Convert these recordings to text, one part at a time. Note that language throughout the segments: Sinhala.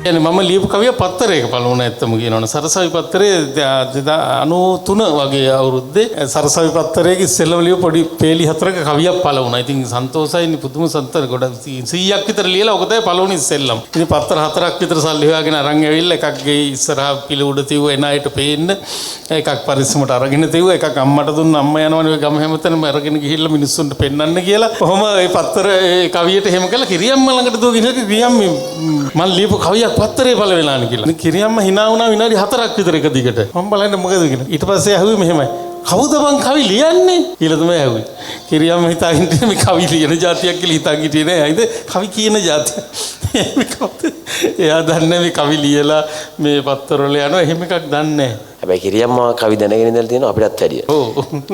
يعني මම ලියපු කවිය පත්තරයක පළමුණ ඇත්තම කියනවනේ සරසවි පත්තරේ 93 වගේ අවුරුද්දේ සරසවි පත්තරයක ඉස්සෙල්ලම ලියපු පොඩි පේලි හතරක කවියක් පළවුණා. ඉතින් සන්තෝෂයිනි පුදුම සන්තර ගොඩ 100ක් විතර ලියලා ඔක තමයි පළවෙනි ඉස්සෙල්ලම. ඉතින් පත්තර හතරක් විතර සල්ලි හොයාගෙන අරන් ඇවිල්ලා එකක් ගේ ඉස්සරහා පිළ උඩ තියුව එන අයට පේන්න එකක් පරිස්සමට අරගෙන තියුව එකක් අම්මට දුන්න අම්මා යනවනේ ගම හැමතැනම අරගෙන ගිහිල්ලා මිනිස්සුන්ට පෙන්නන්න කියලා. කොහොම ඒ පත්තර ඒ කවියට එහෙම කළා කිරියම්ම ළඟට දුවගෙන කිරියම්ම මම ලියපු කවියක් පත්තරේ පළ වෙලානේ කියලා. ඉතින් කිරියම්ම hina වුණා විනාඩි 4ක් විතර එක දිගට. මම බලන්නේ මොකද කියලා. ඊට පස්සේ ඇහුවේ මෙහෙමයි. කවුද මං කවි ලියන්නේ කියලා තමයි ඇහුවේ. කිරියම්ම හිතාගෙන මේ කවි ලියන જાතියක් කියලා හිතාගෙන හිටියේ නෑ. අයිද කවි කියන જાතිය. මේ කවුද? එයා දන්නේ මේ කවි ලියලා මේ පත්තරවල යනවා එහෙම එකක් දන්නේ නෑ. හැබැයි කිරියම්මා කවි දැනගෙන ඉඳලා තියෙනවා අපිටත් වැඩිය. ඔව්.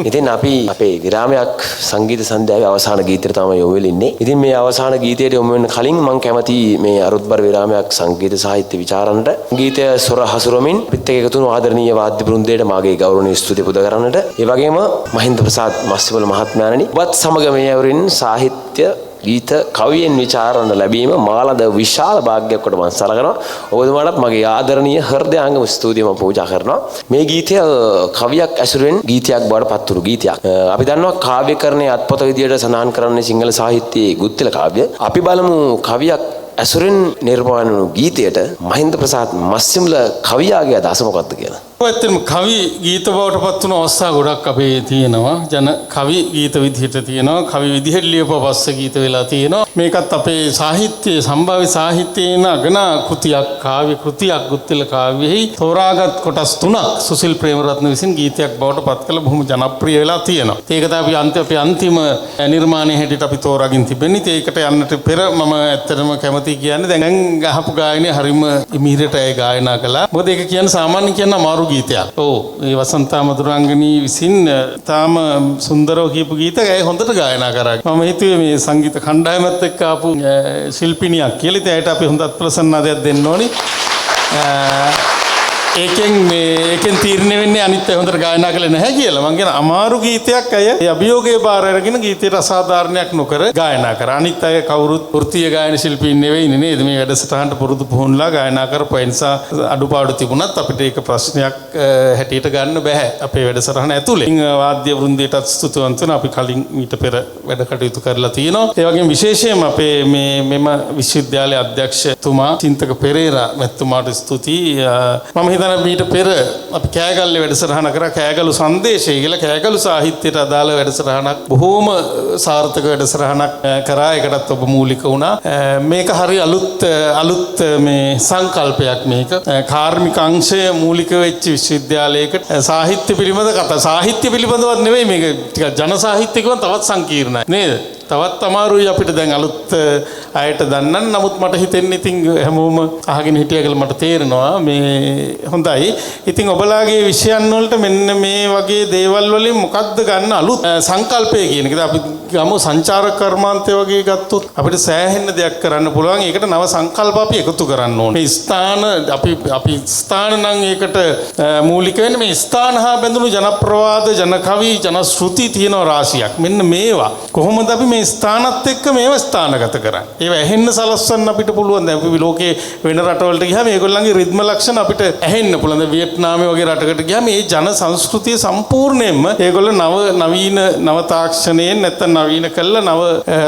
ඉතින් අපි අපේ විරාමයක් සංගීත සන්ධ්‍යාවේ අවසාන ගීතයට තමයි යොමු වෙලා ඉන්නේ. ඉතින් මේ අවසාන ගීතයට යොමු වෙන්න කලින් මම කැමති මේ අරුත්බර විරාමයක් සංගීත සාහිත්‍ය විචාරණට ගීතය සොර හසුරමින් පිට එකතු වුණු ආදරණීය වාද්‍ය බෘන්දයට මාගේ ගෞරවනීය ස්තුතිය පුද කරන්නට. ඒ වගේම මහින්ද ප්‍රසාද් මස්සිපොළ මහත්මයාණනි ඔබත් සමග මේ ඇවරින් සාහිත්‍ය ගීත කවියෙන් විචාරණ ලැබීම මාළද විශාල භාග්‍යයක් කොට මම සලකනවා. ඔබතුමාටත් මගේ ආදරණීය හෘදයාංගම ස්තුතිය මම පූජා කරනවා. මේ ගීතය කවියක් ඇසුරෙන් ගීතයක් බවට පත්තුරු ගීතයක්. අපි දන්නවා කාව්‍යකරණයේ අත්පොත විදියට සඳහන් කරන්නේ සිංහල සාහිත්‍යයේ ගුත්තිල කාව්‍ය. අපි බලමු කවියක් ඇසුරෙන් නිර්මාණය වුණු ගීතයට මහින්ද ප්‍රසාද් මස්සිමුල කවියාගේ අදහස මොකක්ද කියලා. ඇත්තටම කවි ගීත බවට පත් වුණු අවස්ථා ගොඩක් අපේ තියෙනවා. ජන කවි ගීත විදිහට තියෙනවා. කවි විදිහට ලියපුවා පස්සේ ගීත වෙලා තියෙනවා. මේකත් අපේ සාහිත්‍යයේ සම්භාව්‍ය සාහිත්‍යයේ නගන කෘතියක් කාව්‍ය කෘතියක් ගුත්තිල කාව්‍යෙහි තෝරාගත් කොටස් තුනක් සුසිල් ප්‍රේමරත්න විසින් ගීතයක් බවට පත් කළ බොහොම ජනප්‍රිය වෙලා තියෙනවා. ඒක තමයි අපි අන්තිම නිර්මාණය හැටියට අපි තෝරාගෙන තිබෙන්නේ. ඒකට යන්නට පෙර මම ඇත්තටම කැමති කියන්නේ දැන් ගහපු ගායනය හරිම ඉමිහිරට ඒ ගායනා කළා. මොකද ඒක කියන්නේ සාමාන්‍යයෙන් කියන අමාරු ගීතයක්. ඔව් මේ වසන්තා මధుරංගනී විසින් තාම සුන්දරව කියපු ගීත ඒ හොඳට ගායනා කරා. මම හිතුවේ මේ සංගීත කණ්ඩායමත් එක්ක ආපු ශිල්පිනියක් කියලා. ඉතින් ඇයට අපි හොඳත් ප්‍රසන්නතාවයක් දෙන්න ඕනි. ඒකෙන් තීරණය වෙන්නේ අනිත් අය හොඳට ගායනා කළේ නැහැ කියලා. මං කියන අමාරු ගීතයක් අය ඒ අභියෝගයේ බාර අරගෙන ගීතයට අසාධාරණයක් නොකර ගායනා කරා. අනිත් අය කවුරුත් වෘත්තීය ගායන ශිල්පීන් නෙවෙයිනේ නේද? මේ වැඩසටහනට පුරුදු පුහුණුලා ගායනා කරපු නිසා අඩුපාඩු තිබුණත් අපිට ඒක ප්‍රශ්නයක් හැටියට ගන්න බෑ අපේ වැඩසටහන ඇතුලේ. වාද්‍ය වෘන්දයටත් ස්තුතිවන්ත වෙනවා. අපි කලින් ඊට පෙර වැඩ කටයුතු කරලා තියෙනවා. ඒ වගේම විශේෂයෙන්ම අපේ මෙම විශ්වවිද්‍යාලයේ අධ්‍යක්ෂතුමා චින්තක පෙරේරා මැතිතුමාට ස්තුතියි. මම ඊට පෙර අපි කෑගල්ලේ වැඩසටහන කරා කෑගලු සංදේශය කියලා කෑගලු සාහිත්‍යයට අදාළ වැඩසටහනක් බොහෝම සාර්ථක වැඩසටහනක් කරා. ඒකටත් ඔබ මූලික වුණා. මේක හරි අලුත් මේ සංකල්පයක්. මේක කාර්මික අංශය මූලික වෙච්ච විශ්වවිද්‍යාලයකට සාහිත්‍ය පිළිබඳ කතා සාහිත්‍ය පිළිබඳවත් නෙවෙයි මේක ටිකක් ජන සාහිත්‍යකව තවත් සංකීර්ණයි නේද? තවත් අමාරුයි අපිට දැන් අලුත් අයට දන්නන්න. නමුත් මට හිතෙන්නේ ඉතින් හැමෝම අහගෙන හිටියා කියලා මට තේරෙනවා මේ හොඳයි. ඉතින් ඔබලාගේ විෂයන් වලට මෙන්න මේ වගේ දේවල් වලින් මොකද්ද ගන්න අලුත් සංකල්පය කියන එක. අපි ගමු සංචාරක කර්මාන්තය වගේ ගත්තොත් අපිට සෑහෙන්න දෙයක් කරන්න පුළුවන්. ඒකට නව සංකල්ප අපි එකතු කරන්න ඕනේ. මේ ස්ථාන අපි ස්ථාන නම් ඒකට මූලික වෙන්නේ මේ ස්ථාන හා බැඳුණු ජනප්‍රවාද ජනකවි ජනශ්‍රුති තියෙන රාශියක්. මෙන්න මේවා කොහොමද අපි මේ ස්ථානත් එක්ක මේව ස්ථානගත කරන්නේ. ඒව ඇහෙන්න සලස්වන්න අපිට පුළුවන්. දැන් අපි ලෝකේ වෙන රටවලට ගියාම මේගොල්ලන්ගේ රිද්ම ලක්ෂණ අපිට ඇහෙන්න පුළුවන්. දැන් වියට්නාමයේ වගේ රටකට ගියාම මේ ජන සංස්කෘතිය සම්පූර්ණයෙන්ම ඒගොල්ලෝ නවීන නව තාක්ෂණයෙන් නැත්නම් නවීන කළ නව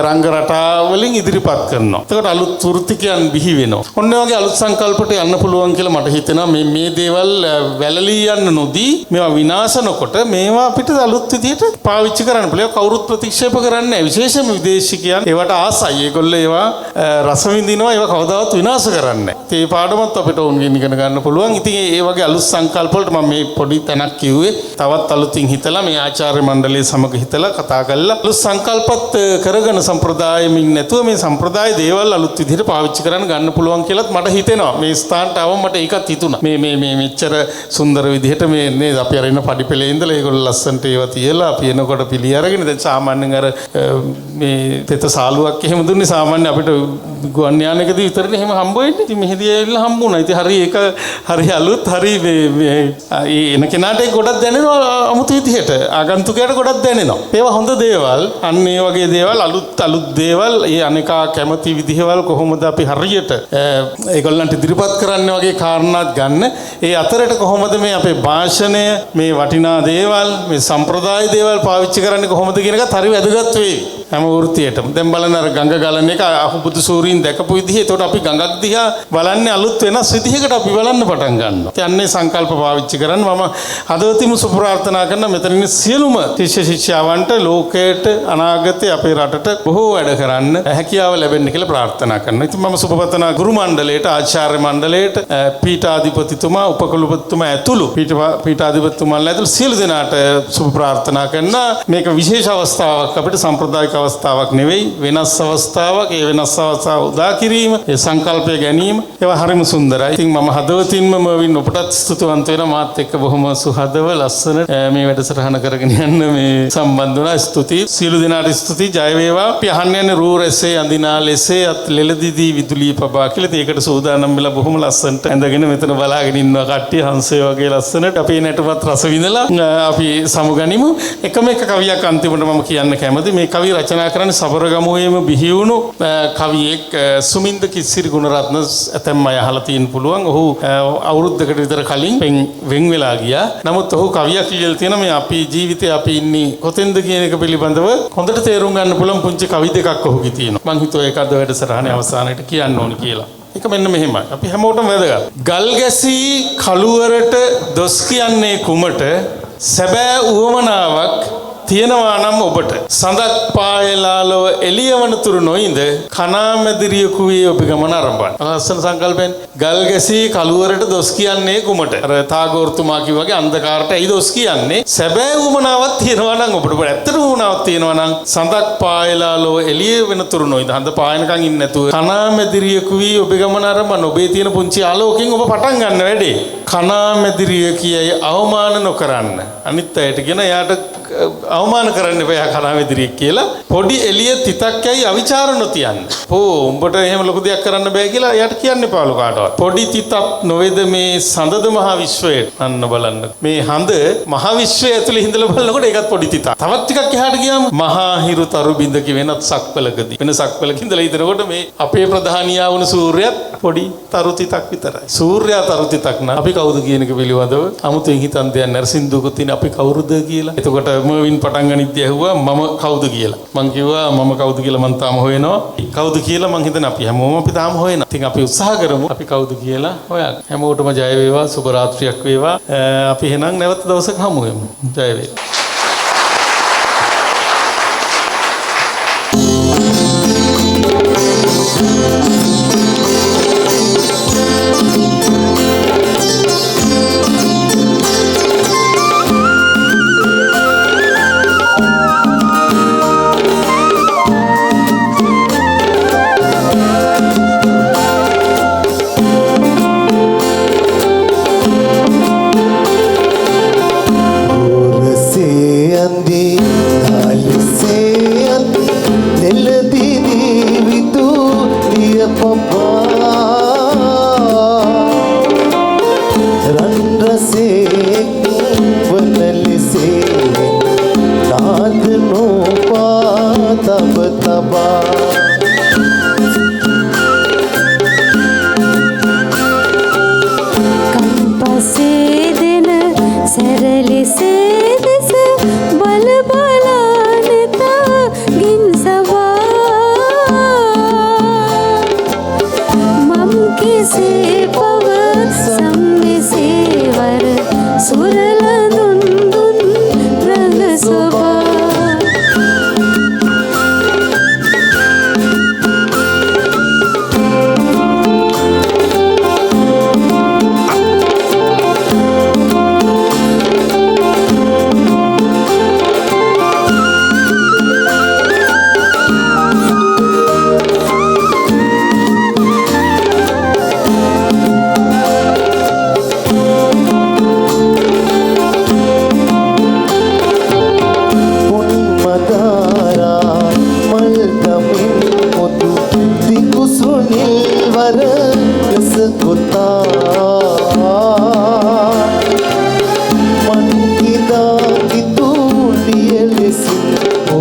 රංග රටාවලින් ඉදිරිපත් කරනවා. එතකොට අලුත් වෘත්තිකයන් බිහි වෙනවා. ඔන්න වගේ අලුත් සංකල්පට යන්න පුළුවන් කියලා මට හිතෙනවා. මේ දේවල් වැළලී යන්න නොදී මේවා විනාශ නොකොට මේවා අපිට අලුත් විදිහට පාවිච්චි කරන්න පුළුවන්. කවුරුත් ප්‍රතික්ෂේප කරන්නේ නැහැ. විශේෂයෙන්ම විදේශිකයන් ඒවට ආසයි. ඒගොල්ලෝ ඒවා රස විඳිනවා. ඒවා කවදාවත් විනාශ කරන්නේ නැහැ. ඒ පාඩමත් අපිට ඕන්ගෙන් ඉගෙන ගන්න පුළුවන්. ඉතින් ඒ වගේ අලුත් සංකල්ප වලට මම මේ පොඩි තැනක් කිව්වේ. තවත් අලුතින් හිතලා මේ ආචාර්ය මණ්ඩලයේ සමග හිතලා කතා කරලා අලුත් සංකල්පත් කරගෙන සම්ප්‍රදායෙමින් නැතුව මේ සම්ප්‍රදාය දේවල් අලුත් විදිහට පාවිච්චි කරන්න ගන්න පුළුවන් කියලාත් මට හිතෙනවා. මේ ස්ථානට ආවම මට ඒකත් හිතුණා. මේ මෙච්චර සුන්දර විදිහට මේ නේද අපි අර ඉන්න පඩිපෙළේ ඉඳලා ඒගොල්ලෝ ලස්සනට ඒවා තියලා අපි එනකොට පිළි අරගෙන දැන් සාමාන්‍යයෙන් අර මේ තෙත සාලුවක් එහෙම දුන්නේ සාමාන්‍ය අපිට ගුවන් යානයකදී විතරනේ එහෙම හම්බ වෙන්නේ. ඉතින් මෙහෙදී ඇවිල්ලා හම්බුණා. ඉතින් හරි ඒක හරි අලුත් හරි මේ එන කෙනාට ඒක ගොඩක් දැනෙනවා අමුතු විදිහට. ආගන්තුකයාට ගොඩක් දැනෙනවා. ඒවා හොඳ දේවල්. අන්න ඒ වගේ දේවල් අලුත් දේවල් ඒ අනේකා කැමති විදිහවල් කොහොමද අපි හරියට ඒගොල්ලන්ට ඉදිරිපත් කරන්නේ වගේ කාරණාත් ගන්න. ඒ අතරට කොහොමද මේ අපේ භාෂණය මේ වටිනා දේවල් මේ සම්ප්‍රදාය දේවල් පාවිච්චි කරන්නේ කොහොමද කියන එකත් හරි වැදගත් වෙයි. හැම වෘත්තියටම. දැන් බලන්න අර ගඟ ගලන එක අහුබුදු සූරීන් දැකපු විදිහ. ඒතකොට අපි ගඟක් දිහා බලන්නේ අලුත් වෙනස් විදිහකට අපි බලන්න පටන් ගන්නවා. යන්නේ සංකල්ප පාවිච්චි කරන්න මම හදවතින්ම සුප්‍රාර්ථනා කරන මෙතන ඉන්න සියලුම ශිෂ්‍ය ශිෂ්‍යාවන්ට ලෝකයට අනාගතේ අපේ රටට බොහෝ වැඩ කරන්න හැකියාව ලැබෙන්න කියලා ප්‍රාර්ථනා කරනවා. ඉතින් මම සුබපතන ගුරු මණ්ඩලයට ආචාර්ය මණ්ඩලයට පීඨාධිපතිතුමා උපකුලපතිතුමා ඇතුළු පීඨාධිපතිතුමාලා ඇතුළු සියලු දෙනාට සුබ ප්‍රාර්ථනා කරන මේක විශේෂ අවස්ථාවක් අපිට සම්ප්‍රදායික අවස්ථාවක් නෙවෙයි වෙනස් අවස්ථාවක්. ඒ වෙනස් අවස්ථාව උදා කිරීම ඒ සංකල්පය ගැනීම ඒවා හරිම සුන්දරයි. ඉතින් මම හදවතින්ම මවින් ඔබටත් ස්තුතිවන්ත වෙනවා. මාත් එක්ක බොහොම සුහදව ලස්සන මේ වැඩසටහන කරගෙන යන්න මේ සම්බන්ධ වුණා. ස්තුතියි සියලු දෙනාට ස්තුතියි. ජය වේවා. අපි අහන්න යන්නේ රූ රැසේ අඳිනා ලෙසේ අත් ලෙලදිදී විදුලී පබා කියලා. ඒකට සූදානම් වෙලා බොහොම ලස්සනට ඇඳගෙන මෙතන බලාගෙන ඉන්නවා කට්ටිය හංසය වගේ ලස්සනට. අපේ නැටුමත් රස විඳලා අපි සමුගනිමු. එකම එක කවියක් අන්තිමට මම කියන්න කැමති. මේ කවිය රචනා කරන්නේ සබරගමුවේම බිහි වුණු කවියෙක් සුමින්ද කිස්සිරි ගුණරත්න. ඇතැම් අය අහලා තියෙන්න පුළුවන්. ඔහු අවුරුද්දකට විතර කලින් වෙන් වෙලා ගියා. නමුත් ඔහු කවියක් ලියලා තියෙනවා මේ අපි ජීවිතේ අපි ඉන්නේ කොතෙන්ද කියන එක පිළිබඳව හොඳට තේරුම් ගන්න පුළුවන් පුංචි කවි දෙකක් ඔහුගේ තියෙනවා. මං හිතුවා ඒක අද වැඩසටහනේ අවසානයේට කියන්න ඕනි කියලා. ඒක මෙන්න මෙහෙමයි. අපි හැමෝටම වැදගත්. ගල් ගැසී කළුවරට දොස් කියන්නේ කුමට සැබෑ උවමනාවක් තියෙනවා නම් ඔබට සඳක් පායලාලව එළියවනතුරු නොයිඳ කනාමැදිරියකු වේ ඔබ ගමන ආරම්භන. ලස්සන සංකල්පෙන් ගල් ගැසී කළුවරට දොස් කියන්නේ කුමට? අර තාගෝර්තුමා කිව්වාගේ අන්ධකාරට ඇයි දොස් කියන්නේ? සැබෑ උවමනාවක් තියෙනවා නම් ඔබට. ඔබට ඇත්තට උවමනාවක් තියෙනවා නම් සඳක් පායලාලව එළියවනතුරු නොයිඳ හඳ පායනකන් ඉන්නේ නැතුව කනාමැදිරියකු වේ ඔබ ගමන ආරම්භන. ඔබේ තියෙන පුංචි ආලෝකයෙන් ඔබ පටන් ගන්න වැඩේ. කනාමැදිරිය කියයි අවමාන නොකරන්න. අනිත් අයට කියන එයාට අවමාන කරන්න එපා කනාමැදිරියෙක් කියලා. පොඩි එළිය තිතක් යයි අවිචාර නොතියන්න. උඹට එහෙම ලොකු දෙයක් කරන්න බෑ කියලා එයාට කියන්න එපාලු කාටවත්. පොඩි තිතක් නොවේද මේ සඳද මහ විශ්වයට. අන්න බලන්න. මේ හඳ මහ විශ්වය ඇතුලේ හිඳලා බලනකොට ඒකත් පොඩි තිතක්. තවත් ටිකක් එහාට ගියාම මහා හිරු තරු බින්දක වෙනත් සක්වලකදී. වෙන සක්වලක ඉඳලා හිතනකොට මේ අපේ ප්‍රධානියා වුණ සූර්යයත් පොඩි තරු තිතක් විතරයි. සූර්යයා තරු තිතක් නම් අපි කවුද කියන එක පිළිබඳව අමුතුවෙන් හිතන් දෙයක් නෑ. සින්දුවක තියෙන අපි කවුරුද කියලා. එතකොට මර්වින් පටන් ගනිද්දී ඇහුවා මම කවුද කියලා. මං කිව්වා මම කවුද කියලා මං තාම හොයනවා. කවුද කියලා මං හිතන අපි හැමෝම අපි තාම හොයනවා. ඉතින් අපි උත්සාහ කරමු අපි කවුද කියලා හොයන්න. හැමෝටම ජය වේවා. සුබ රාත්‍රියක් වේවා. අපි එහෙනම් නැවත දවසක හමු වෙමු. ජය වේවා.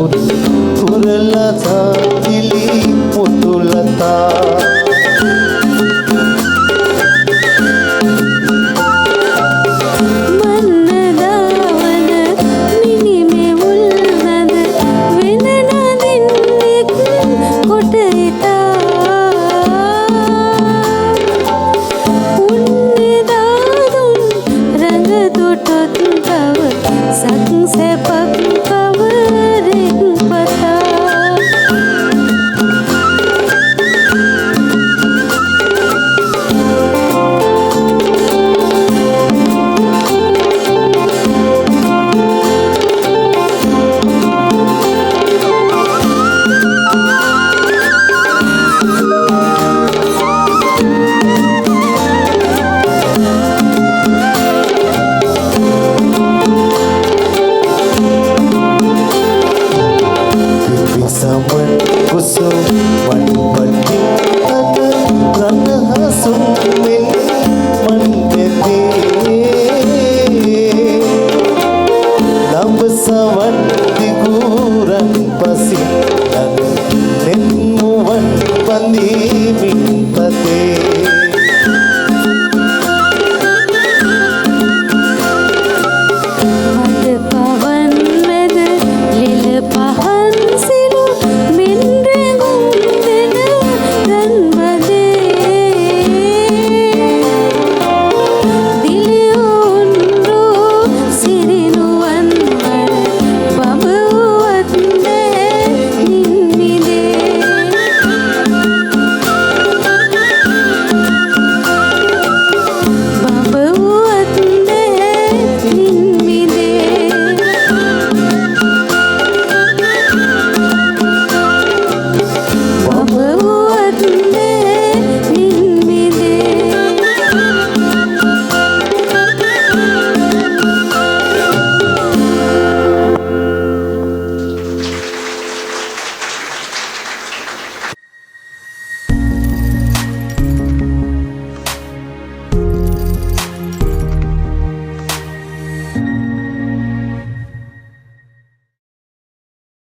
कुरलता दिली मुतुलता